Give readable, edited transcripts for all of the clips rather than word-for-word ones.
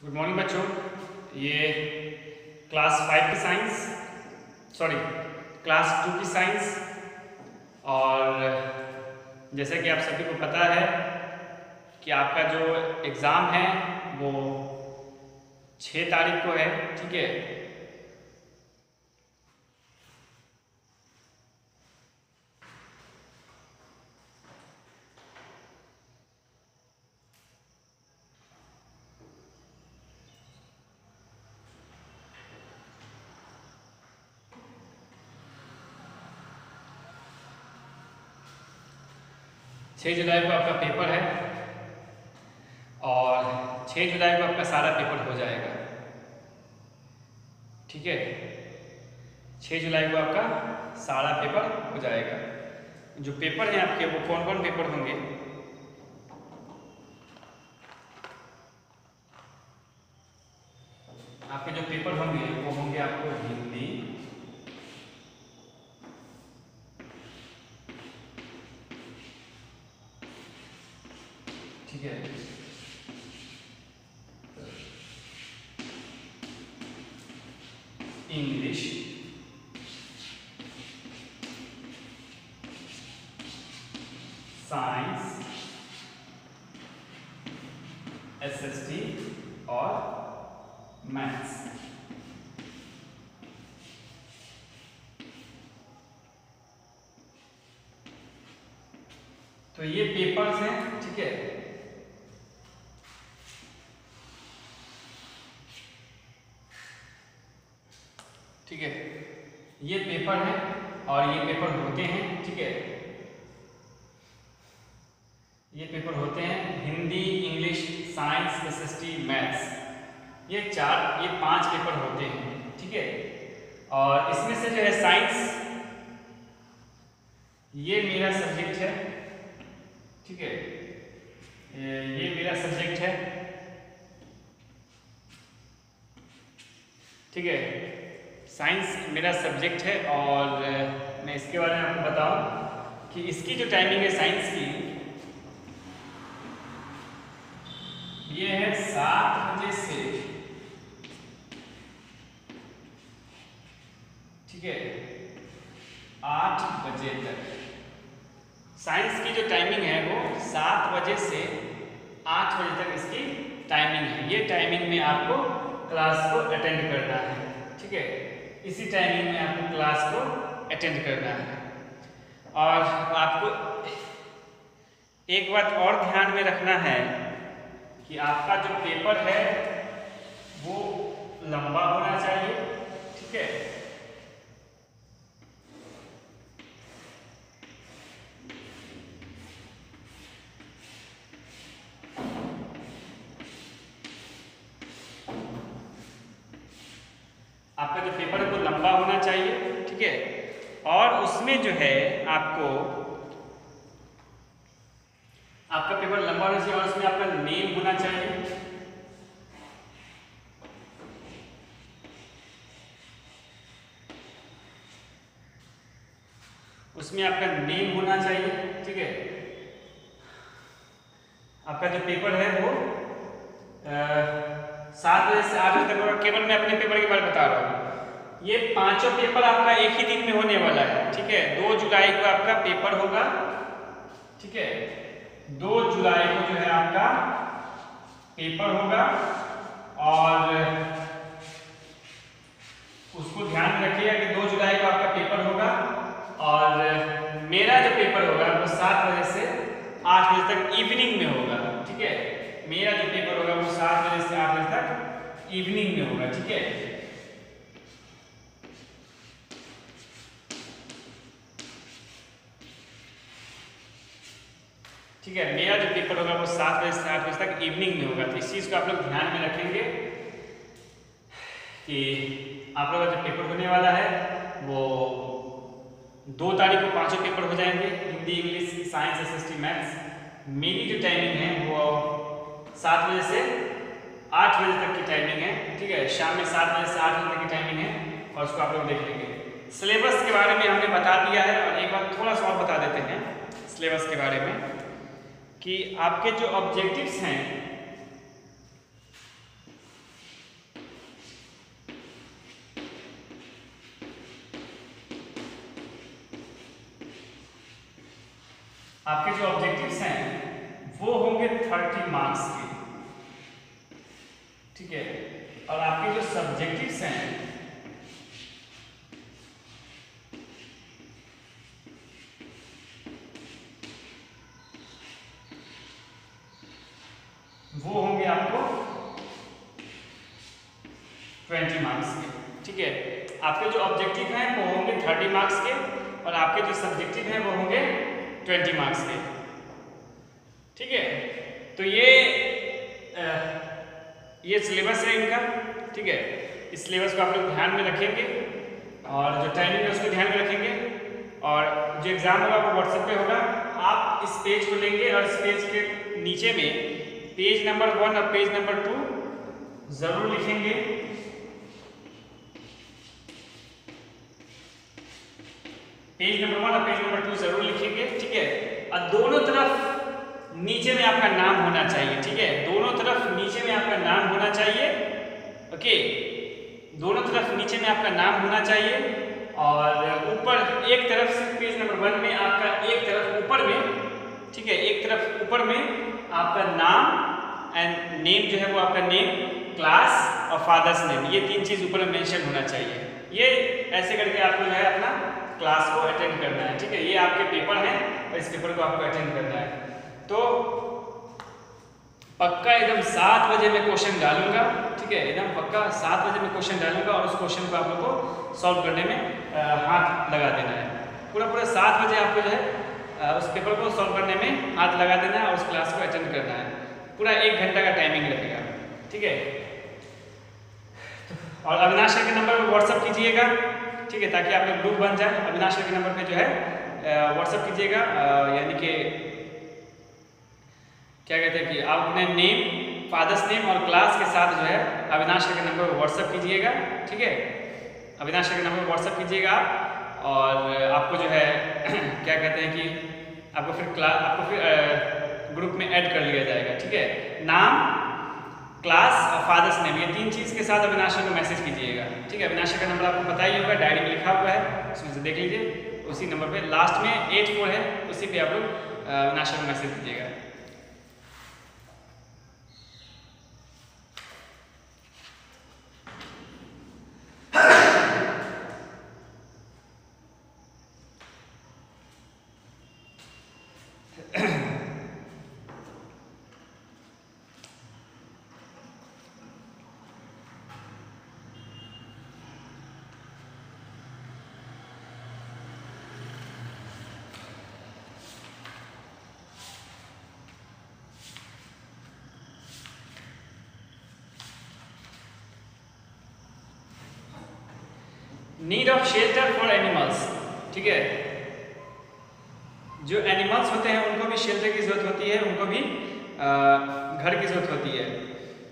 Good morning बच्चों। ये class 5 की साइंस क्लास 2 की साइंस। और जैसा कि आप सभी को पता है कि आपका जो एग्ज़ाम है वो 6 तारीख को है। ठीक है, 6 जुलाई को आपका पेपर है और 6 जुलाई को आपका सारा पेपर हो जाएगा। ठीक है, 6 जुलाई को आपका सारा पेपर हो जाएगा। जो पेपर हैं आपके वो कौन कौन पेपर होंगे? आपके जो पेपर होंगे वो होंगे आपको हिंदी, ठीक है, इंग्लिश, साइंस, एसएसटी और मैथ्स। तो ये पेपर्स हैं। ठीक है, ठीक है, ये पेपर है और ये पेपर होते हैं। ठीक है, ये पेपर होते हैं Hindi, English, science, SST, maths. ये 5 पेपर होते हैं। ठीक है, और इसमें से जो है साइंस, ये मेरा सब्जेक्ट है। ठीक है, ये मेरा सब्जेक्ट है। ठीक है, साइंस मेरा सब्जेक्ट है और मैं इसके बारे में आपको बताऊं कि इसकी जो टाइमिंग है साइंस की, ये है 7 बजे से, ठीक है, 8 बजे तक। साइंस की जो टाइमिंग है वो 7 बजे से 8 बजे तक इसकी टाइमिंग है। ये टाइमिंग में आपको क्लास को अटेंड करना है। ठीक है, इसी टाइमिंग में आपको क्लास को अटेंड करना है। और आपको एक बात और ध्यान में रखना है कि आपका जो पेपर है वो लंबा होना चाहिए। ठीक है, आपका जो पेपर है वो लंबा होना चाहिए। ठीक है, और उसमें जो है आपका पेपर लंबा होना चाहिए और उसमें आपका नेम होना चाहिए। उसमें आपका नेम होना चाहिए। ठीक है, आपका जो पेपर है वो 7 बजे से 8 बजे तक होगा। केवल मैं अपने पेपर के बारे में बता रहा हूँ। ये 5 पेपर आपका एक ही दिन में होने वाला है। ठीक है, 2 जुलाई को आपका पेपर होगा। ठीक है, 2 जुलाई को जो है आपका पेपर होगा और उसको ध्यान में रखिएगा कि 2 जुलाई को आपका पेपर होगा और मेरा जो पेपर होगा वो 7 बजे से 8 बजे तक इवनिंग में होगा। ठीक है, मेरा जो पेपर होगा वो 7 बजे से 8 बजे तक इवनिंग में होगा। ठीक है, ठीक है, मेरा जो पेपर होगा वो 7 बजे से 8 बजे तक इवनिंग में होगा। तो इस चीज़ को आप लोग ध्यान में रखेंगे कि आप लोगों का जो पेपर होने वाला है वो 2 तारीख को 5 पेपर हो जाएंगे, Hindi, English, science, SST, maths. मेरी जो टाइमिंग है वो 7 बजे से 8 बजे तक की टाइमिंग है। ठीक है, शाम में 7 बजे से 8 बजे तक की टाइमिंग है और उसको आप लोग देख लेंगे। सिलेबस के बारे में हमने बता दिया है और एक बार थोड़ा सा और बता देते हैं सिलेबस के बारे में कि आपके जो ऑब्जेक्टिव्स हैं आपके जो ऑब्जेक्टिव्स हैं वो होंगे 30 मार्क्स के, ठीक है। और आपके जो सब्जेक्टिव्स हैं वो होंगे आपको 20 मार्क्स के, ठीक है। आपके जो ऑब्जेक्टिव हैं वो होंगे 30 मार्क्स के और आपके जो सब्जेक्टिव हैं वो होंगे 20 मार्क्स के, ठीक है। तो ये सिलेबस है इनका, ठीक है। इस सिलेबस को आप लोग ध्यान में रखेंगे और जो टाइमिंग है उसको ध्यान में रखेंगे और जो एग्ज़ाम होगा वो व्हाट्सएप पे होगा। आप इस पेज को लेंगे और इस पेज के नीचे में पेज नंबर 1 और पेज नंबर 2 ज़रूर लिखेंगे। पेज नंबर 1 और पेज नंबर 2 ज़रूर लिखेंगे, ठीक है। और दोनों तरफ नीचे में आपका नाम होना चाहिए, ठीक है। दोनों तरफ नीचे में आपका नाम होना चाहिए, ओके। दोनों तरफ नीचे में आपका नाम होना चाहिए और ऊपर एक तरफ से पेज नंबर 1 में आपका एक तरफ ऊपर में, ठीक है, एक तरफ ऊपर में आपका नाम एंड नेम जो है वो आपका नेम, क्लास और फादर्स नेम, ये 3 चीज़ ऊपर में मेंशन होना चाहिए। ये ऐसे करके आपको जो है अपना क्लास को अटेंड करना है, ठीक है। ये आपके पेपर हैं और इस पेपर को आपको अटेंड करना है। तो पक्का एकदम 7 बजे मैं क्वेश्चन डालूंगा, ठीक है। एकदम पक्का 7 बजे मैं क्वेश्चन डालूंगा और उस क्वेश्चन को आप लोग को सॉल्व करने में हाथ लगा देना है। पूरा 7 बजे आपको जो है उस पेपर को सॉल्व करने में हाथ लगा देना है और उस क्लास को अटेंड करना है। पूरा 1 घंटा का टाइमिंग लगेगा, ठीक है। और अविनाश सर के नंबर पर व्हाट्सअप कीजिएगा, ठीक है, ताकि आप लोग ग्रुप बन जाए। अविनाश सर के नंबर पे जो है व्हाट्सअप कीजिएगा, यानी कि क्या कहते हैं कि आप अपने नेम, फादर्स नेम और क्लास के साथ जो है अविनाश सर के नंबर पर व्हाट्सअप कीजिएगा, ठीक है। अविनाश सर के नंबर पर व्हाट्सअप कीजिएगा और आपको जो है क्या कहते हैं कि आपको फिर ग्रुप में ऐड कर लिया जाएगा, ठीक है। नाम, क्लास और फादर्स नेम, ये 3 चीज़ के साथ अविनाश सर को मैसेज कीजिएगा, ठीक है। अविनाश सर का नंबर आपको पता ही होगा, डायरी में लिखा हुआ है, उसमें से देख लीजिए। उसी नंबर पे लास्ट में 84 है, उसी पे आप लोग अविनाश सर को मैसेज कीजिएगा। Need of shelter for animals, ठीक है। जो एनिमल्स होते हैं उनको भी शेल्टर की जरूरत होती है, उनको भी घर की जरूरत होती है।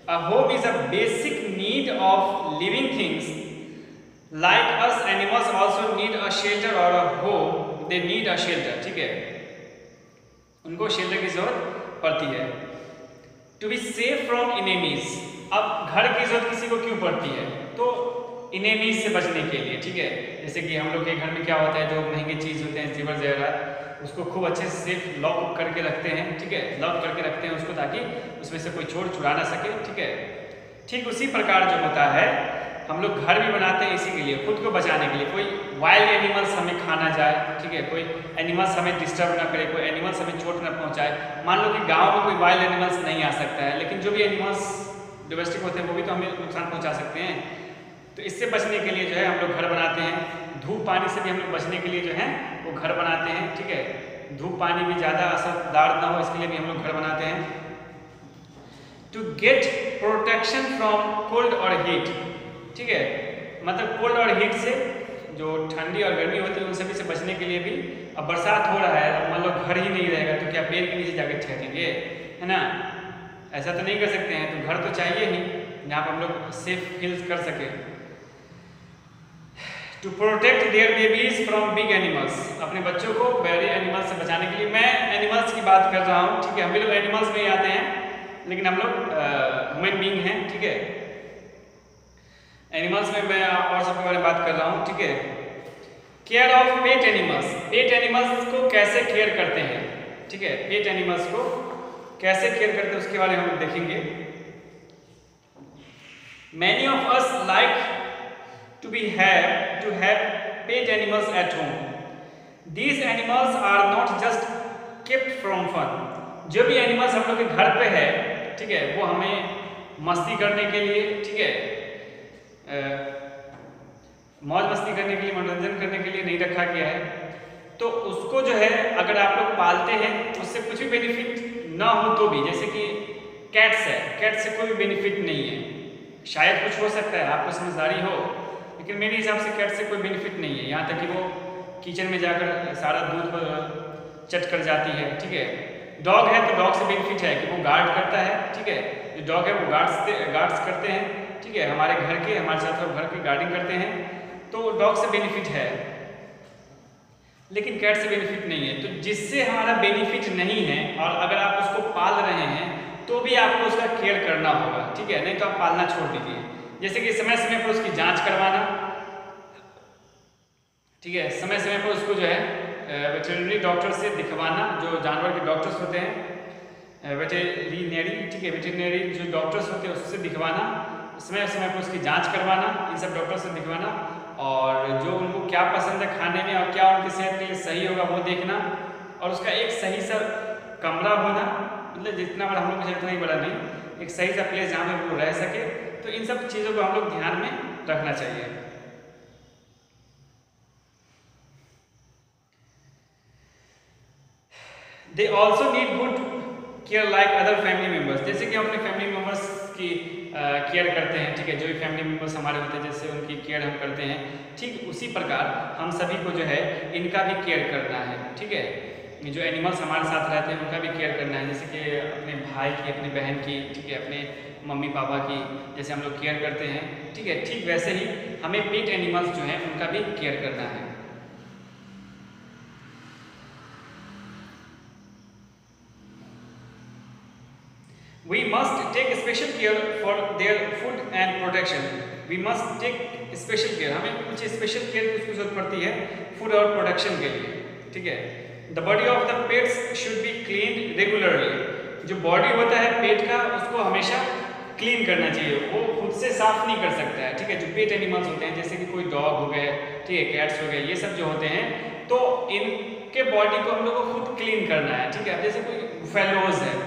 A home is a basic need of living things like us animals also need a shelter और a home they need a shelter, ठीक है। उनको शेल्टर की जरूरत पड़ती है। To be safe from enemies, अब घर की जरूरत किसी को क्यों पड़ती है? तो इनेमीज से बचने के लिए, ठीक है। जैसे कि हम लोग के घर में क्या होता है, जो महंगे चीज़ होते हैं जेवर वगैरह, उसको खूब अच्छे से सेफ लॉक करके रखते हैं, ठीक है। लॉक करके रखते हैं उसको ताकि उसमें से कोई चोर चुरा ना सके, ठीक है। ठीक उसी प्रकार जो होता है हम लोग घर भी बनाते हैं इसी के लिए, खुद को बचाने के लिए। कोई वाइल्ड एनिमल्स हमें खा ना जाए, ठीक है। कोई एनिमल्स हमें डिस्टर्ब ना करे, कोई एनिमल्स हमें चोट ना पहुँचाए। मान लो कि गाँव में कोई वाइल्ड एनिमल्स नहीं आ सकता है, लेकिन जो भी एनिमल्स डोमेस्टिक होते हैं वो भी तो हमें नुकसान पहुँचा सकते हैं। तो इससे बचने के लिए जो है हम लोग घर बनाते हैं। धूप पानी से भी हम लोग बचने के लिए जो है वो घर बनाते हैं, ठीक है। धूप पानी भी ज़्यादा असरदार ना हो इसके लिए भी हम लोग घर बनाते हैं। To get protection from cold और हीट, ठीक है। मतलब कोल्ड और हीट से, जो ठंडी और गर्मी होती है उन सभी से बचने के लिए भी। अब बरसात हो रहा है, अब मान लो घर ही नहीं रहेगा तो क्या पेड़ के नीचे जाकर ठहरेंगे, है ना। ऐसा तो नहीं कर सकते हैं, तो घर तो चाहिए ही जहाँ पर हम लोग सेफ फील कर सके। To protect their babies from big animals, अपने बच्चों को बड़े एनिमल्स से बचाने के लिए। मैं एनिमल्स की बात कर रहा हूँ, ठीक है। हम भी लोग एनिमल्स में ही आते हैं, लेकिन हम लोग ह्यूमन बीइंग हैं, ठीक है। एनिमल्स में मैं और सबके बारे में बात कर रहा हूँ, ठीक है। Care of pet animals, pet animals को कैसे केयर करते हैं, ठीक है, पेट एनिमल्स को कैसे केयर करते हैं उसके बारे में हम देखेंगे। Many of us like to have pet animals at home. These animals are not just kept from fun. जो भी एनिमल्स हम लोग के घर पे है, ठीक है, वो हमें मस्ती करने के लिए, ठीक है, मौज मस्ती करने के लिए, मनोरंजन करने के लिए नहीं रखा गया है। तो उसको जो है अगर आप लोग पालते हैं उससे कुछ भी बेनिफिट ना हो तो भी, जैसे कि कैट्स है, कैट से कोई भी बेनिफिट नहीं है। शायद कुछ हो सकता है, आपको समझदारी हो, लेकिन मेरे हिसाब से कैट से कोई बेनिफिट नहीं है। यहाँ तक कि वो किचन में जाकर सारा दूध चट कर जाती है, ठीक है। डॉग है तो डॉग से बेनिफिट है कि वो गार्ड करता है, ठीक है, जो डॉग है वो गार्ड्स करते हैं, ठीक है, हमारे घर के, हमारे साथ घर की गार्डिंग करते हैं, तो डॉग से बेनिफिट है, लेकिन कैट से बेनिफिट नहीं है। तो जिससे हमारा बेनिफिट नहीं है और अगर आप उसको पाल रहे हैं तो भी आपको उसका केयर करना होगा, ठीक है, नहीं तो आप पालना छोड़ दीजिए। जैसे कि समय समय पर उसकी जांच करवाना, ठीक है, समय समय पर उसको जो है वेटरनरी डॉक्टर से दिखवाना, जो जानवर के डॉक्टर्स होते हैं वेटरनरी, ठीक है, वेटरनरी जो डॉक्टर्स होते हैं उससे दिखवाना, समय समय पर उसकी जांच करवाना, इन सब डॉक्टर से दिखवाना, और जो उनको क्या पसंद है खाने में और क्या उनकी सेहत के लिए सही होगा वो देखना, और उसका एक सही सा कमरा होना, मतलब जितना बड़ा हम लोग को इतना ही बड़ा नहीं, एक सही सा प्लेस जहाँ पे वो रह सके। तो इन सब चीज़ों को हम लोग ध्यान में रखना चाहिए। They also need good care like other family members. जैसे कि हम अपने फैमिली मेम्बर्स की केयर करते हैं, ठीक है, जो भी फैमिली मेम्बर्स हमारे होते हैं जैसे उनकी केयर हम करते हैं, ठीक उसी प्रकार हम सभी को जो है इनका भी केयर करना है, ठीक है। जो एनिमल्स हमारे साथ रहते हैं उनका भी केयर करना है, जैसे कि अपने भाई की, अपनी बहन की, ठीक है, अपने मम्मी पापा की जैसे हम लोग केयर करते हैं, ठीक है, ठीक वैसे ही हमें पेट एनिमल्स जो हैं उनका भी केयर करना है। We must take special care for their food and protection. We must take special care. हमें कुछ स्पेशल केयर की उसकी जरूरत पड़ती है फूड और प्रोटेक्शन के लिए, ठीक है। The body of the pets should be cleaned regularly. जो बॉडी होता है पेट का उसको हमेशा क्लीन करना चाहिए, वो खुद से साफ नहीं कर सकता है, ठीक है। जो पेट एनिमल्स होते हैं जैसे कि कोई डॉग हो गए, ठीक है, कैट्स हो गए, ये सब जो होते हैं तो इनके बॉडी को हम लोग को खुद क्लीन करना है, ठीक है। अब जैसे कोई बुफेलोज है,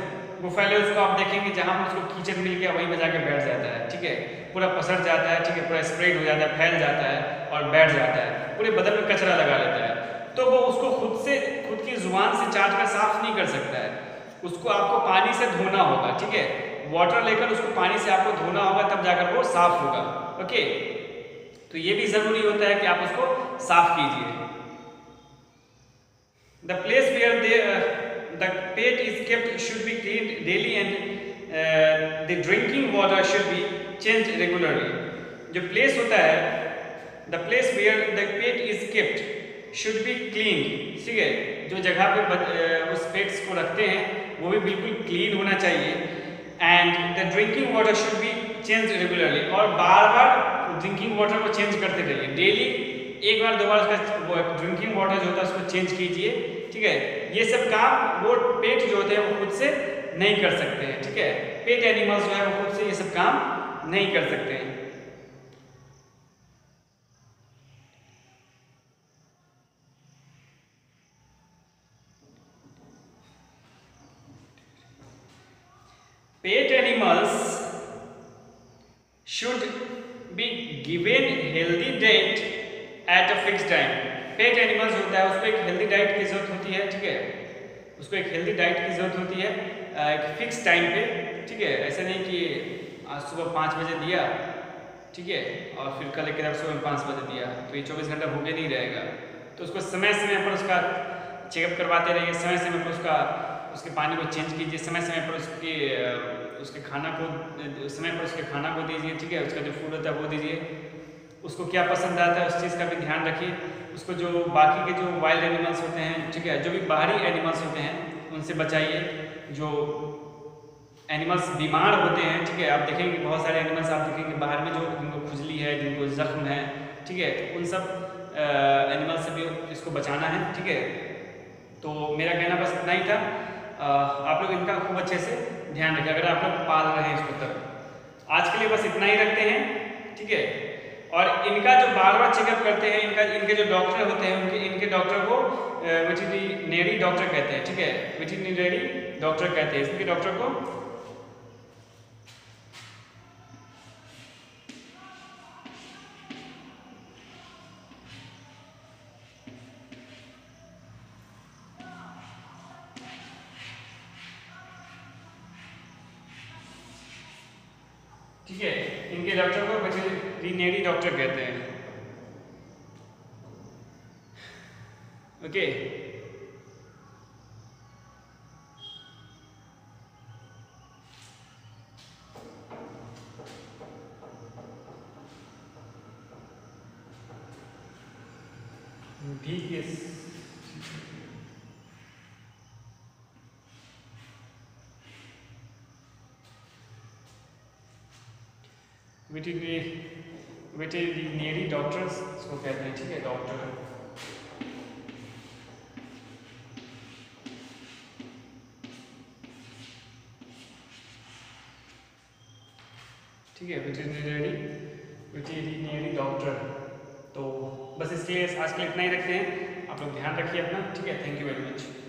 बुफेलोज को आप देखेंगे जहाँ पर उसको कीचड़ मिल गया वहीं पर जाकर बैठ जाता है, ठीक है, पूरा पसर जाता है, ठीक है, पूरा स्प्रेड हो जाता है, फैल जाता है और बैठ जाता है, पूरे बदन में कचरा लगा लेता है। तो वो उसको खुद की जुबान से चाट कर साफ नहीं कर सकता है, उसको आपको पानी से धोना होगा, ठीक है, वाटर लेकर उसको पानी से आपको धोना होगा तब जाकर वो साफ होगा, ओके। तो ये भी जरूरी होता है कि आप उसको साफ कीजिए। The place where the pet is kept should be cleaned daily and the drinking water should be changed regularly. जो place होता है, the place where the pet is kept should be cleaned, ठीक है, जो जगह पे उस पेट्स को रखते हैं वो भी बिल्कुल क्लीन होना चाहिए। and the drinking water should be changed regularly, और बार बार ड्रिंकिंग वाटर को चेंज करते रहिए, डेली एक बार दो बार उसका ड्रिंकिंग वाटर जो होता है उसको चेंज कीजिए, ठीक है। ये सब काम वो पेट जो होते हैं वो खुद से नहीं कर सकते हैं, ठीक है, पेट एनिमल्स जो है वो खुद से ये सब काम नहीं कर सकते हैं। Pet animals should be given healthy diet at a fixed time. Pet animals होता है उसको एक हेल्दी डाइट की जरूरत होती है, ठीक है, उसको एक हेल्दी डाइट की जरूरत होती है एक फिक्स टाइम पे, ठीक है। ऐसा नहीं कि आज सुबह 5 बजे दिया, ठीक है, और फिर कल एक सुबह 5 बजे दिया, तो ये 24 घंटा भूखे नहीं रहेगा। तो उसको समय समय पर उसका चेकअप करवाते रहिए, समय समय पर उसके पानी को चेंज कीजिए, समय समय पर उसके खाना को समय पर उसके खाना को दीजिए, ठीक है, उसका जो फूड होता है वो दीजिए, उसको क्या पसंद आता है उस चीज़ का भी ध्यान रखिए। उसको जो बाकी के जो वाइल्ड एनिमल्स होते हैं, ठीक है, जो भी बाहरी एनिमल्स होते हैं उनसे बचाइए। जो एनिमल्स बीमार होते हैं, ठीक है, आप देखेंगे बहुत सारे एनिमल्स आप देखेंगे बाहर में जो जिनको खुजली है, जिनको जख्म है, ठीक है, तो उन सब एनिमल्स से भी इसको बचाना है, ठीक है। तो मेरा कहना बस इतना ही था। आप लोग इनका खूब अच्छे से ध्यान रखें अगर आप लोग पाल रहे हैं इसको तब। आज के लिए बस इतना ही रखते हैं, ठीक है। और इनका जो बार बार चेकअप करते हैं, इनके जो डॉक्टर होते हैं इनके डॉक्टर को वेटरिनरी डॉक्टर कहते हैं, ठीक है, वेटरिनरी डॉक्टर कहते हैं इसके डॉक्टर को। ठीक है, इनके डॉक्टर को वेटरिनरी डॉक्टर कहते हैं। ओके, ठीक है। वेटरिनरी डॉक्टर्स इसको कहते हैं, ठीक है, डॉक्टर। ठीक है, वेटरिनरी डॉक्टर। तो बस इसके लिए आज के लिए इतना ही रखते हैं। आप लोग ध्यान रखिए अपना, ठीक है। Thank you very much.